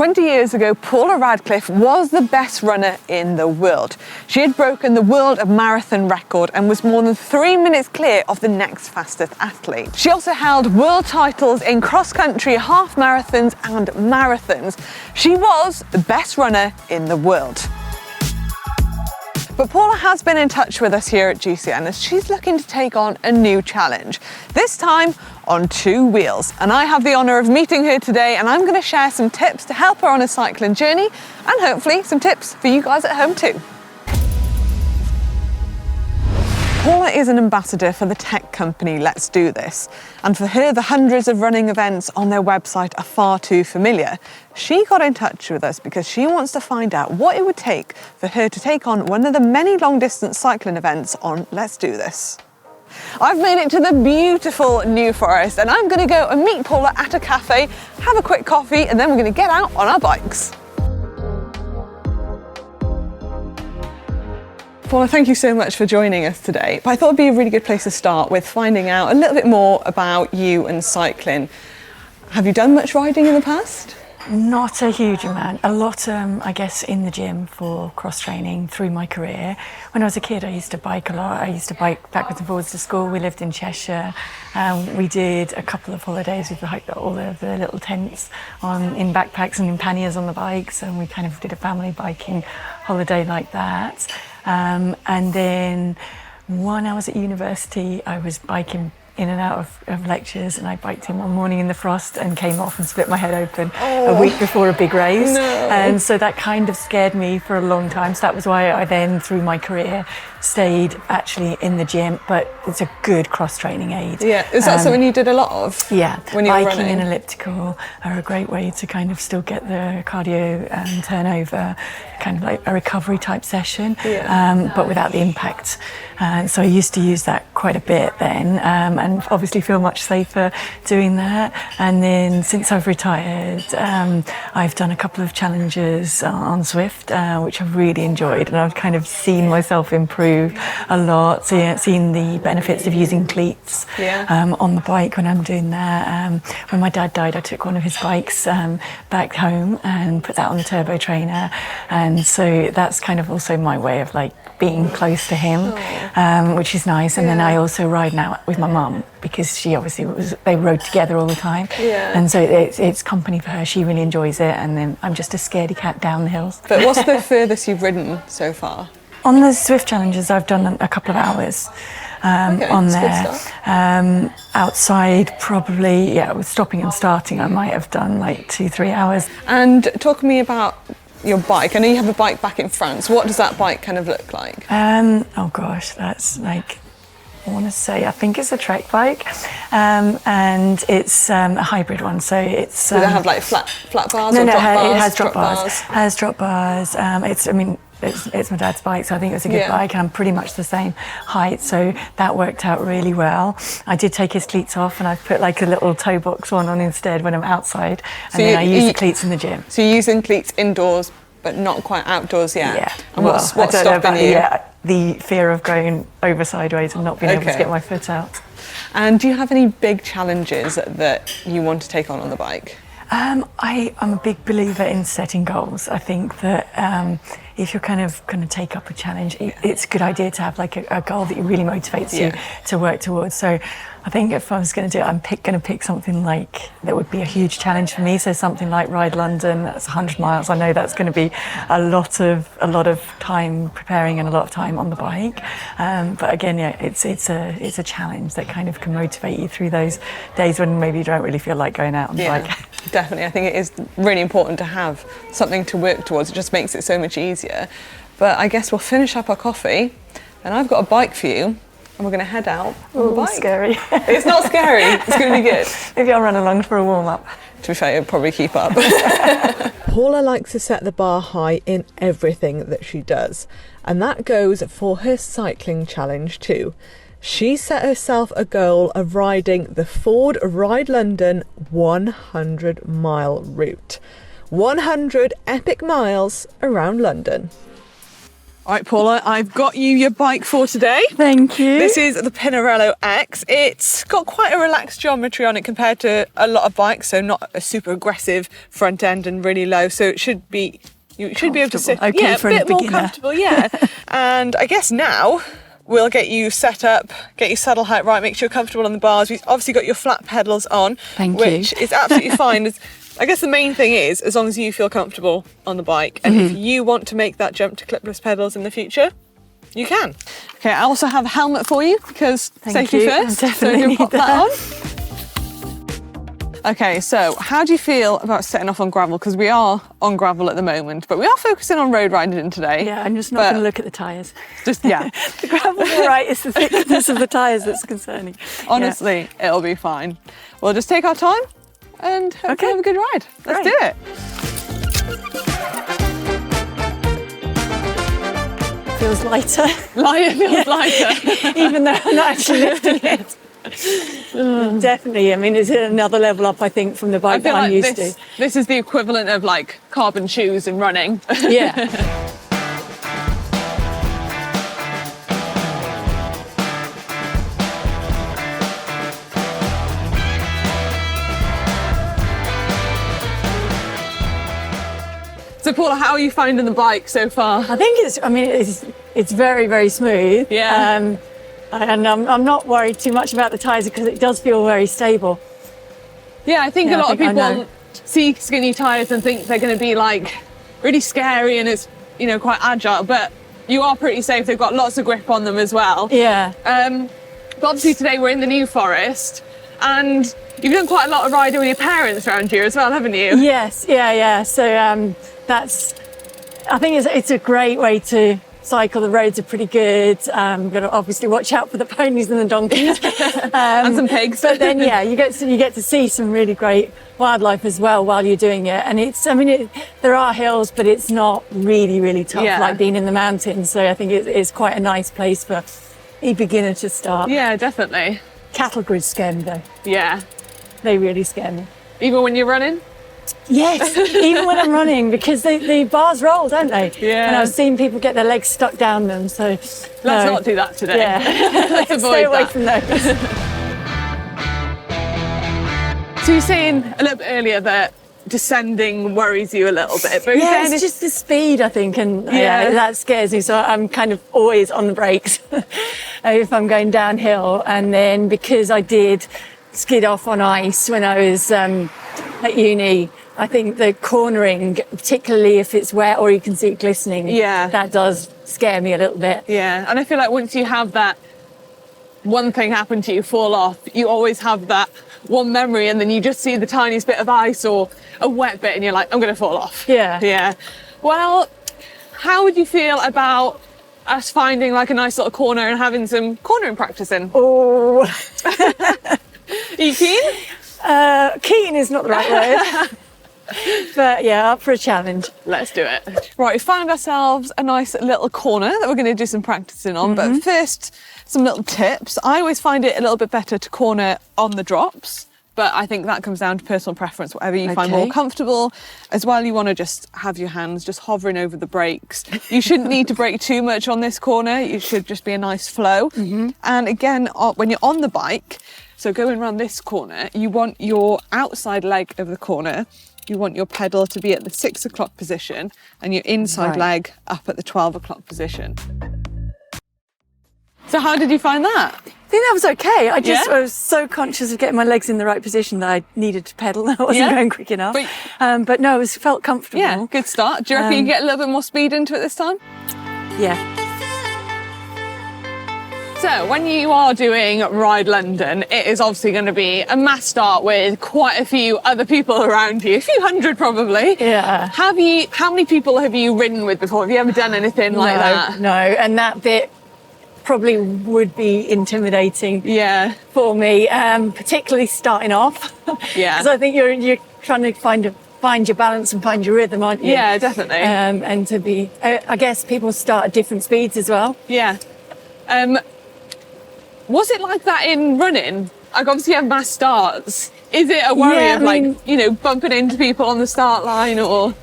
20 years ago, Paula Radcliffe was the best runner in the world. She had broken the world marathon record and was more than 3 minutes clear of the next fastest athlete. She also held world titles in cross-country, half marathons and marathons. She was the best runner in the world. But Paula has been in touch with us here at GCN as she's looking to take on a new challenge, this time on 2 wheels. And I have the honour of meeting her today, and I'm going to share some tips to help her on a cycling journey and hopefully some tips for you guys at home too. Paula is an ambassador for the tech company Let's Do This, and for her the hundreds of running events on their website are far too familiar. She got in touch with us because she wants to find out what it would take for her to take on one of the many long distance cycling events on Let's Do This. I've made it to the beautiful New Forest, and I'm going to go and meet Paula at a cafe, have a quick coffee, and then we're going to get out on our bikes. Paula, thank you so much for joining us today. But I thought it'd be a really good place to start with finding out a little bit more about you and cycling. Have you done much riding in the past? Not a huge amount. A lot, I guess, in the gym for cross-training through my career. When I was a kid, I used to bike a lot. I used to bike backwards and forwards to school. We lived in Cheshire. We did a couple of holidays. We hiked all of the little tents in backpacks and in panniers on the bikes, and we kind of did a family biking holiday like that. And then when I was at university, I was biking in and out of lectures, and I biked in one morning in the frost and came off and split my head open a week before a big race. No. And so that kind of scared me for a long time. So that was why I then, through my career, stayed actually in the gym, but it's a good cross-training aid. Yeah, is that something you did a lot of? Yeah, when you were biking running? and elliptical are a great way to kind of still get the cardio and turnover, kind of like a recovery type session, but without the impact. So I used to use that quite a bit then, and obviously feel much safer doing that. And then since I've retired, I've done a couple of challenges on Zwift, which I've really enjoyed, and I've kind of seen myself improve a lot, seeing the benefits of using cleats on the bike when I'm doing that. When my dad died, I took one of his bikes back home and put that on the turbo trainer, and so that's kind of also my way of like being close to him, which is nice. And then I also ride now with my mum, because she obviously they rode together all the time, and so it's company for her. She really enjoys it, and then I'm just a scaredy cat down the hills. But what's the furthest you've ridden so far? On the Zwift challenges, I've done a couple of hours on there. Outside, probably, with stopping and starting, I might have done like 2-3 hours. And talk to me about your bike. I know you have a bike back in France. What does that bike kind of look like? Oh gosh, that's like, I want to say, I think it's a trek bike, and it's a hybrid one. So it's. Does it have like flat bars? No, or no, drop bars? it has drop bars. Has drop bars. It's my dad's bike, so I think it's a good bike, and I'm pretty much the same height, so that worked out really well. I did take his cleats off, and I've put like a little toe box one on instead when I'm outside, and then I use the cleats in the gym. So you're using cleats indoors, but not quite outdoors yet? Yeah. And what's stopping you? The fear of going over sideways and not being able to get my foot out. And do you have any big challenges that you want to take on the bike? I'm a big believer in setting goals. I think that if you're kind of going to take up a challenge, it's a good idea to have like a goal that really motivates you to work towards. So I think if I was going to do it, I'm going to pick something like that would be a huge challenge for me. So something like Ride London, that's 100 miles. I know that's going to be a lot of time preparing and a lot of time on the bike. But again, it's a challenge that kind of can motivate you through those days when maybe you don't really feel like going out on the bike. Definitely. I think it is really important to have something to work towards. It just makes it so much easier. But I guess we'll finish up our coffee, and I've got a bike for you, and we're going to head out on the bike. Scary. It's not scary. It's going to be good. Maybe I'll run along for a warm-up. To be fair, you'll probably keep up. Paula likes to set the bar high in everything that she does, and that goes for her cycling challenge too. She set herself a goal of riding the Ford Ride London 100-mile route. 100 epic miles around London. All right, Paula, I've got you your bike for today. Thank you. This is the Pinarello X. It's got quite a relaxed geometry on it compared to a lot of bikes, so not a super aggressive front end and really low. So it should be, you should be able to sit okay, yeah, a for bit a more beginner. comfortable, yeah. And I guess now we'll get you set up, get your saddle height right, make sure you're comfortable on the bars. We've obviously got your flat pedals on, Thank which you. is absolutely fine. I guess the main thing is, as long as you feel comfortable on the bike, and if you want to make that jump to clipless pedals in the future, you can. Okay, I also have a helmet for you because safety you. first. I definitely so you pop need that on. Okay, so how do you feel about setting off on gravel? Because we are on gravel at the moment, but we are focusing on road riding today. Yeah, I'm just not going to look at the tyres. Just, yeah. The gravel's all right, it's the thickness of the tyres that's concerning. Honestly, it'll be fine. We'll just take our time and hopefully have a good ride. Let's do it. Feels lighter. Feels lighter. Even though I'm not actually lifting it. Definitely, I mean, it's another level up, I think, from the bike that I'm used to. This is the equivalent of like carbon shoes in running. Yeah. So Paula, how are you finding the bike so far? I think it's very, very smooth. Yeah. And I'm not worried too much about the tyres because it does feel very stable. Yeah, I think a lot of I people know. see skinny tyres and think they're going to be like really scary and it's, you know, quite agile, but you are pretty safe. They've got lots of grip on them as well. Yeah. But obviously today we're in the New Forest and you've done quite a lot of riding with your parents around here as well, haven't you? Yes, yeah. So I think it's a great way to cycle. The roads are pretty good. Got to obviously watch out for the ponies and the donkeys. And some pigs. But then, yeah, you get to see some really great wildlife as well while you're doing it. And there are hills, but it's not really, really tough like being in the mountains. So I think it's quite a nice place for a beginner to start. Yeah, definitely. Cattle grids scare me though. Yeah. They really scare me. Even when you're running? Yes, even when I'm running, because the bars roll, don't they? Yeah. And I've seen people get their legs stuck down them, so... Let's not do that today. Yeah. Let's avoid Stay away that. from those. So you were saying a little bit earlier that descending worries you a little bit. But Yeah, again, it's just the speed, I think, and Yeah. that scares me, so I'm kind of always on the brakes if I'm going downhill. And then because I did skid off on ice when I was at uni, I think the cornering, particularly if it's wet or you can see it glistening, that does scare me a little bit. Yeah, and I feel like once you have that one thing happen to you, fall off, you always have that one memory and then you just see the tiniest bit of ice or a wet bit and you're like, I'm going to fall off. Yeah. Well, how would you feel about us finding like a nice little corner and having some cornering practice in? Oh. Are you keen? Keen is not the right word. But yeah, up for a challenge. Let's do it. Right, we found ourselves a nice little corner that we're going to do some practicing on. But first, some little tips. I always find it a little bit better to corner on the drops, but I think that comes down to personal preference, whatever you find more comfortable. As well, you want to just have your hands just hovering over the brakes. You shouldn't need to brake too much on this corner. It should just be a nice flow. And again, when you're on the bike, so going around this corner, you want your outside leg of the corner, you want your pedal to be at the 6 o'clock position and your inside leg up at the 12 o'clock position. So how did you find that? I think that was okay. I was so conscious of getting my legs in the right position that I needed to pedal. I wasn't going quick enough. But no, it felt comfortable. Yeah, good start. Do you reckon you get a little bit more speed into it this time? Yeah. So when you are doing Ride London, it is obviously going to be a mass start with quite a few other people around you, a few hundred probably. Yeah. How many people have you ridden with before? Have you ever done anything like that? No, and that bit probably would be intimidating for me, particularly starting off. Yeah. Because I think you're trying to find your balance and find your rhythm, aren't you? Yeah, definitely. And to be, I guess people start at different speeds as well. Yeah. Was it like that in running? Like obviously you have mass starts. Is it a worry of bumping into people on the start line or?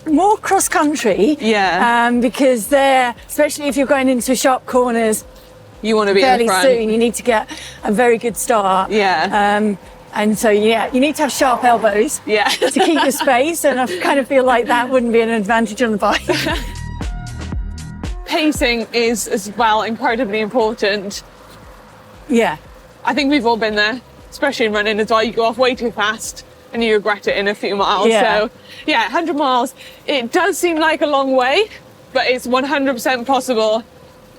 More cross country. Yeah. Because there, especially if you're going into sharp corners, You want to be fairly in the front. soon, you need to get a very good start. Yeah. And so, yeah, you need to have sharp elbows Yeah. to keep your space. And I kind of feel like that wouldn't be an advantage on the bike. Pacing is as well incredibly important. Yeah. I think we've all been there, especially in running as well. You go off way too fast and you regret it in a few miles. Yeah. So, yeah, 100 miles, it does seem like a long way, but it's 100% possible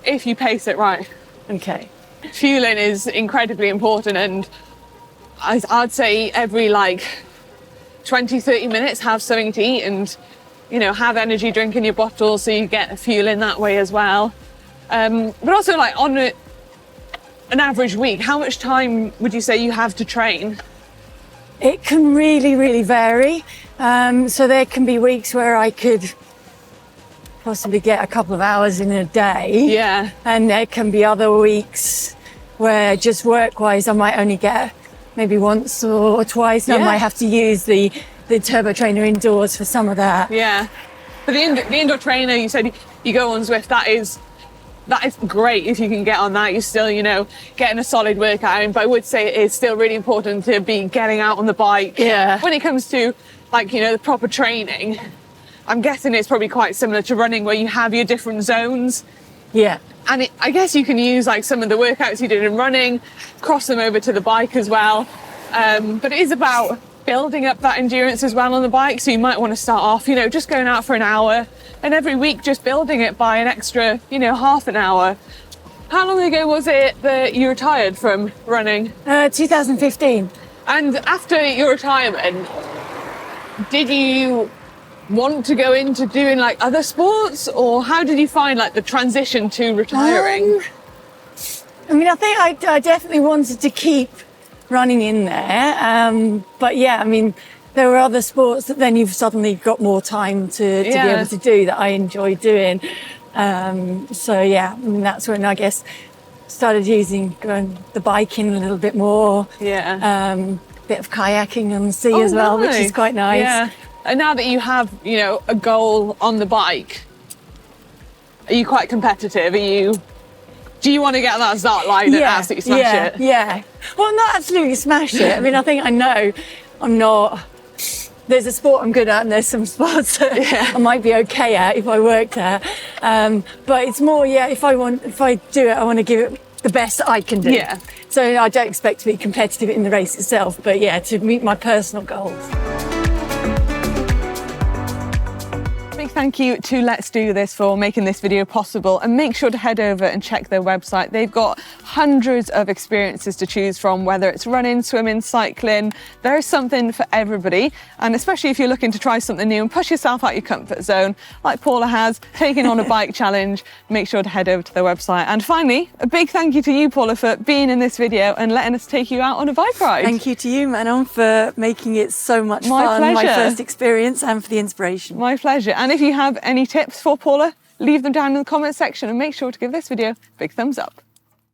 if you pace it right. Okay. Fueling is incredibly important, and I'd say every 20, 30 minutes have something to eat and, have energy drink in your bottle so you get fueling that way as well. But also on an average week, how much time would you say you have to train? It can really, really vary. So there can be weeks where I could possibly get a couple of hours in a day. Yeah. And there can be other weeks where just work-wise I might only get maybe once or twice. And I might have to use the turbo trainer indoors for some of that. Yeah. But the indoor trainer, you said you go on Zwift, that is great if you can get on that. You're still, getting a solid workout in, but I would say it is still really important to be getting out on the bike. Yeah. When it comes to the proper training, I'm guessing it's probably quite similar to running where you have your different zones. Yeah. And I guess you can use some of the workouts you did in running, cross them over to the bike as well. But it is about building up that endurance as well on the bike. So you might want to start off, just going out for an hour, and every week just building it by an extra, half an hour. How long ago was it that you retired from running? 2015. And after your retirement, did you want to go into doing other sports, or how did you find the transition to retiring? I think I definitely wanted to keep running in there. But yeah, there were other sports that then you've suddenly got more time to be able to do that I enjoy doing. So yeah, that's when I guess started going the biking a little bit more. Yeah. Bit of kayaking on the sea as well, which is quite nice. Yeah. And now that you have, a goal on the bike, are you quite competitive? Do you want to get on that start line and absolutely smash it? Yeah. Well, not absolutely smash it. I think I know I'm not. There's a sport I'm good at, and there's some sports that I might be okay at if I worked at. But it's more, if I do it, I want to give it the best I can do. Yeah. So I don't expect to be competitive in the race itself, but to meet my personal goals. Big thank you to Let's Do This for making this video possible, and make sure to head over and check their website. They've got hundreds of experiences to choose from, whether it's running, swimming, cycling. There's something for everybody, and especially if you're looking to try something new and push yourself out your comfort zone, like Paula has, taking on a bike challenge, make sure to head over to their website. And finally, a big thank you to you, Paula, for being in this video and letting us take you out on a bike ride. Thank you to you, Manon, for making it so much fun. Pleasure. My first experience, and for the inspiration. My pleasure. And if you have any tips for Paula, leave them down in the comment section, and make sure to give this video a big thumbs up.